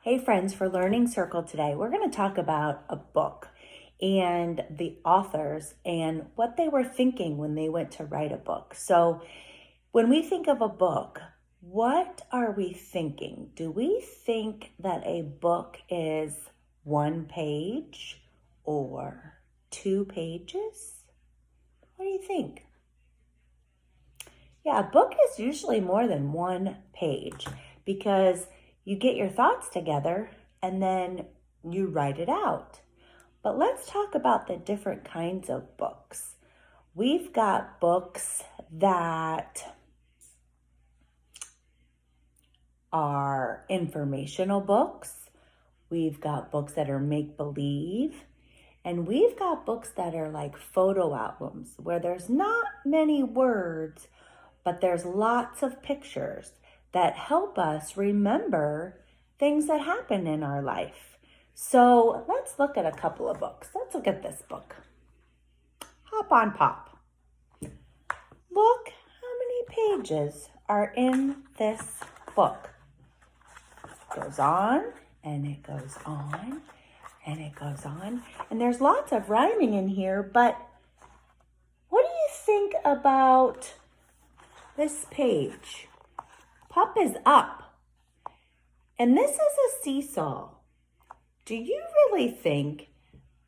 Hey friends, for Learning Circle today, we're going to talk about a book and the authors and what they were thinking when they went to write a book. So when we think of a book, what are we thinking? Do we think that a book is one page or 2 pages? What do you think? Yeah, a book is usually more than 1 page because you get your thoughts together and then you write it out. But let's talk about the different kinds of books. We've got books that are informational books. We've got books that are make-believe. And we've got books that are like photo albums where there's not many words, but there's lots of pictures that help us remember things that happen in our life. So let's look at a couple of books. Let's look at this book. Hop on Pop. Look how many pages are in this book. It goes on and it goes on and it goes on. And there's lots of rhyming in here, but what do you think about this page? Pop is up. And this is a seesaw. Do you really think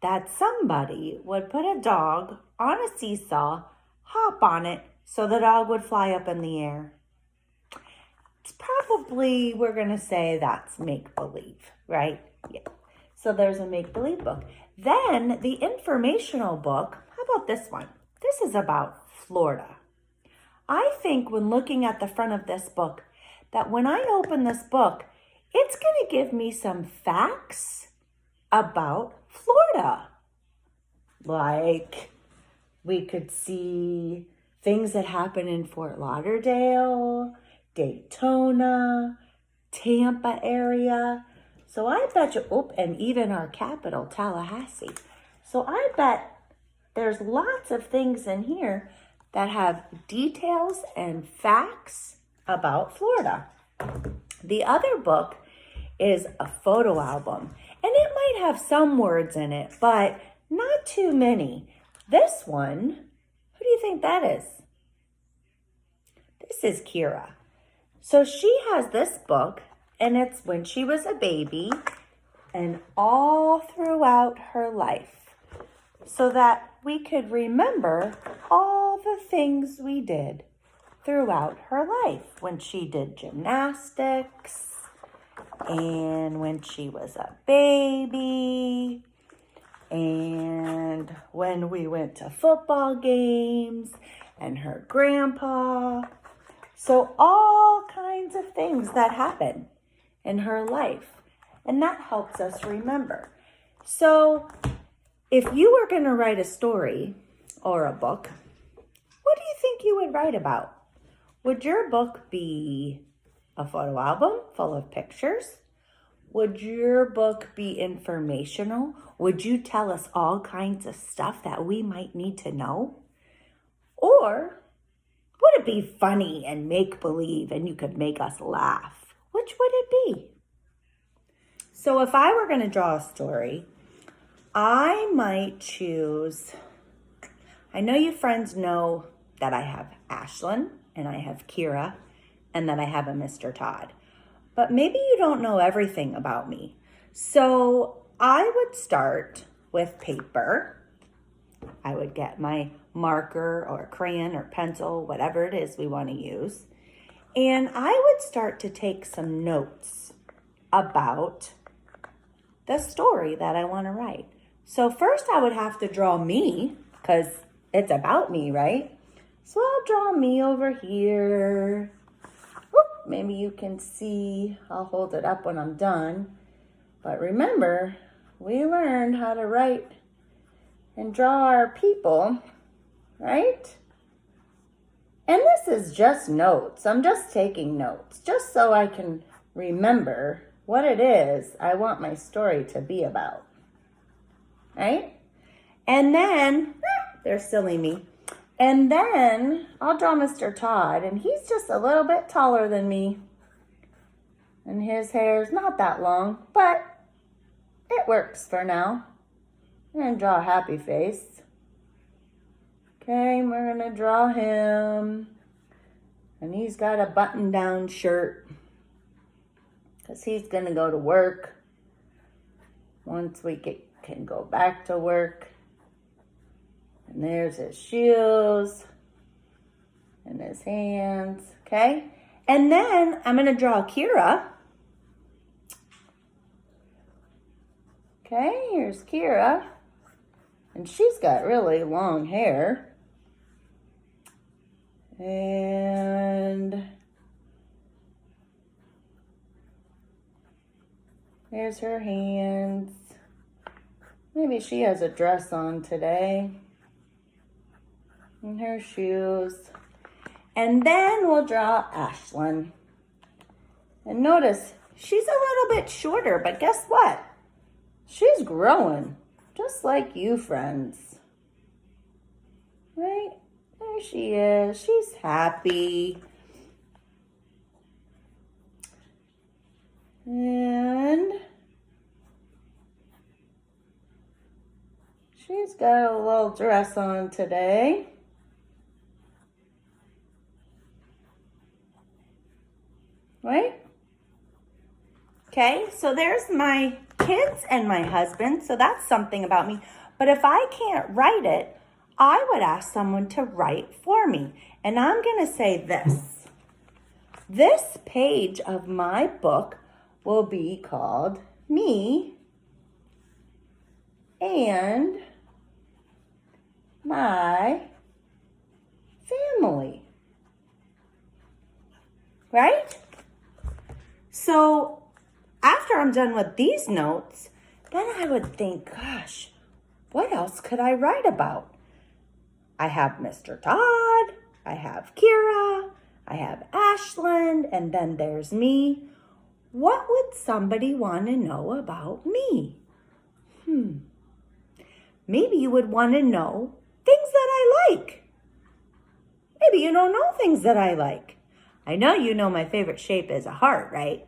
that somebody would put a dog on a seesaw, hop on it, so the dog would fly up in the air? It's probably, we're going to say that's make-believe, right? Yeah. So there's a make-believe book. Then the informational book, how about this one? This is about Florida. I think when looking at the front of this book, that when I open this book, it's going to give me some facts about Florida. Like we could see things that happen in Fort Lauderdale, Daytona, Tampa area. So I bet you, and even our capital, Tallahassee. So I bet there's lots of things in here that have details and facts about Florida. The other book is a photo album, and it might have some words in it, but not too many. This one, who do you think that is? This is Kira. So she has this book, and it's when she was a baby and all throughout her life, so that we could remember all the things we did throughout her life, when she did gymnastics and when she was a baby and when we went to football games and her grandpa. So all kinds of things that happen in her life, and that helps us remember. So if you were going to write a story or a book, what do you think you would write about? Would your book be a photo album full of pictures? Would your book be informational? Would you tell us all kinds of stuff that we might need to know? Or would it be funny and make-believe and you could make us laugh? Which would it be? So if I were going to draw a story, I might choose, I know you friends know that I have Ashlyn and I have Kira and that I have a Mr. Todd. But maybe you don't know everything about me. So I would start with paper. I would get my marker or crayon or pencil, whatever it is we want to use. And I would start to take some notes about the story that I want to write. So first I would have to draw me, because it's about me, right? So I'll draw me over here. Whoop, maybe you can see, I'll hold it up when I'm done. But remember, we learned how to write and draw our people, right? And this is just notes. I'm just taking notes, just so I can remember what it is I want my story to be about, right? And then, there's silly me. And then I'll draw Mr. Todd, and he's just a little bit taller than me. And his hair is not that long, but it works for now. I'm going to draw a happy face. Okay, we're going to draw him. And he's got a button-down shirt because he's going to go to work once we can go back to work. And there's his shoes and his hands, okay? And then I'm going to draw Kira. Okay, here's Kira. And she's got really long hair. And there's her hands. Maybe she has a dress on today. And her shoes. And then we'll draw Ashlyn. And notice, she's a little bit shorter, but guess what? She's growing, just like you, friends. Right? There she is. She's happy. And she's got a little dress on today. Right? Okay, so there's my kids and my husband, so that's something about me. But if I can't write it, I would ask someone to write for me. And I'm going to say this. This page of my book will be called Me and My Family. Right? So after I'm done with these notes, then I would think, gosh, what else could I write about? I have Mr. Todd, I have Kira, I have Ashlyn, and then there's me. What would somebody want to know about me? Maybe you would want to know things that I like. Maybe you don't know things that I like. I know you know my favorite shape is a heart, right?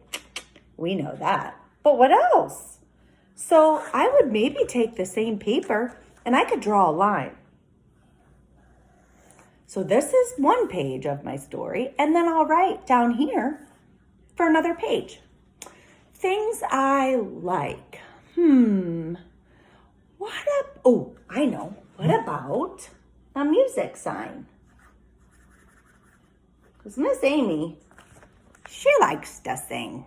We know that. But what else? So I would maybe take the same paper and I could draw a line. So this is one page of my story, and then I'll write down here for another page. Things I like. Oh, I know. What about a music sign? Because Miss Amy, she likes to sing.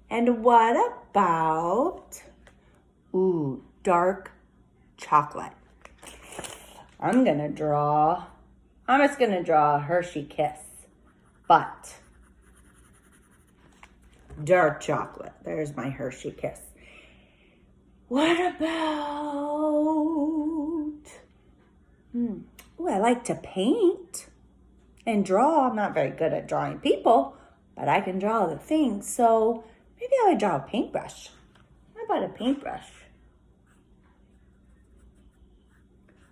And what about, dark chocolate? I'm just going to draw a Hershey Kiss, but dark chocolate. There's my Hershey Kiss. What about, I like to paint and draw. I'm not very good at drawing people, but I can draw the things. So maybe I would draw a paintbrush. How about a paintbrush?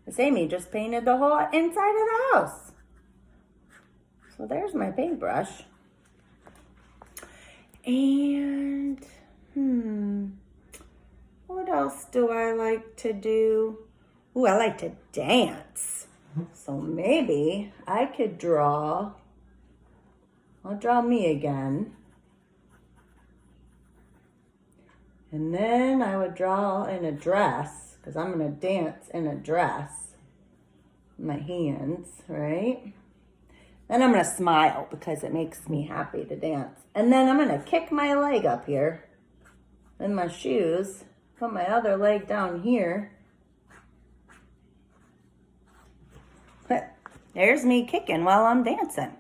Miss Amy just painted the whole inside of the house. So there's my paintbrush. And, what else do I like to do? I like to dance. So maybe I could I'll draw me again. And then I would draw in a dress, because I'm going to dance in a dress. My hands, right? Then I'm going to smile because it makes me happy to dance. And then I'm going to kick my leg up here in my shoes. Put my other leg down here. There's me kicking while I'm dancing.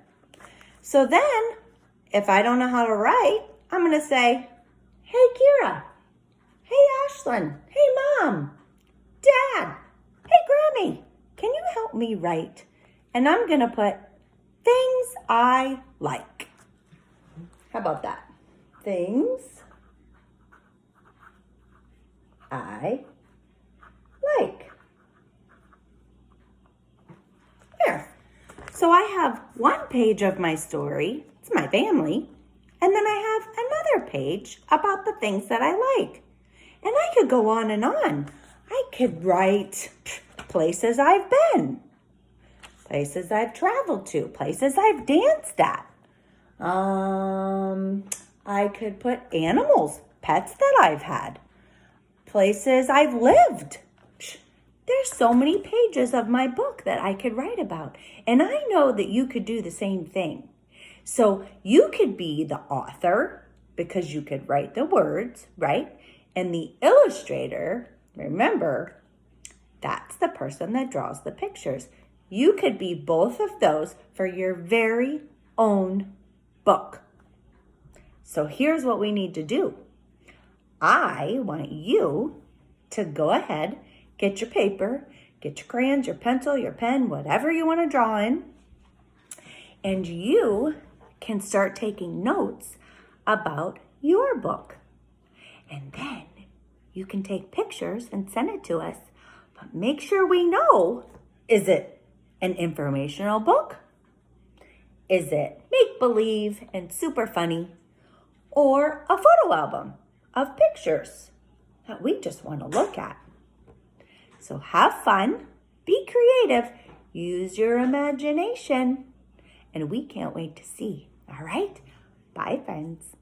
So then, if I don't know how to write, I'm going to say, hey, Kira. Hey, Ashlyn. Hey, Mom. Dad. Hey, Grammy. Can you help me write? And I'm going to put things I like. How about that? Things I like. There. So I have one page of my story. It's my family. And then I have another page about the things that I like. And I could go on and on. I could write places I've been, places I've traveled to, places I've danced at. I could put animals, pets that I've had, places I've lived. There's so many pages of my book that I could write about. And I know that you could do the same thing. So you could be the author because you could write the words, right? And the illustrator, remember, that's the person that draws the pictures. You could be both of those for your very own book. So here's what we need to do. I want you to go ahead, get your paper, get your crayons, your pencil, your pen, whatever you want to draw in, and you can start taking notes about your book. And then you can take pictures and send it to us. But make sure we know, is it an informational book? Is it make-believe and super funny? Or a photo album of pictures that we just want to look at? So have fun, be creative, use your imagination, and we can't wait to see. All right? Bye, friends.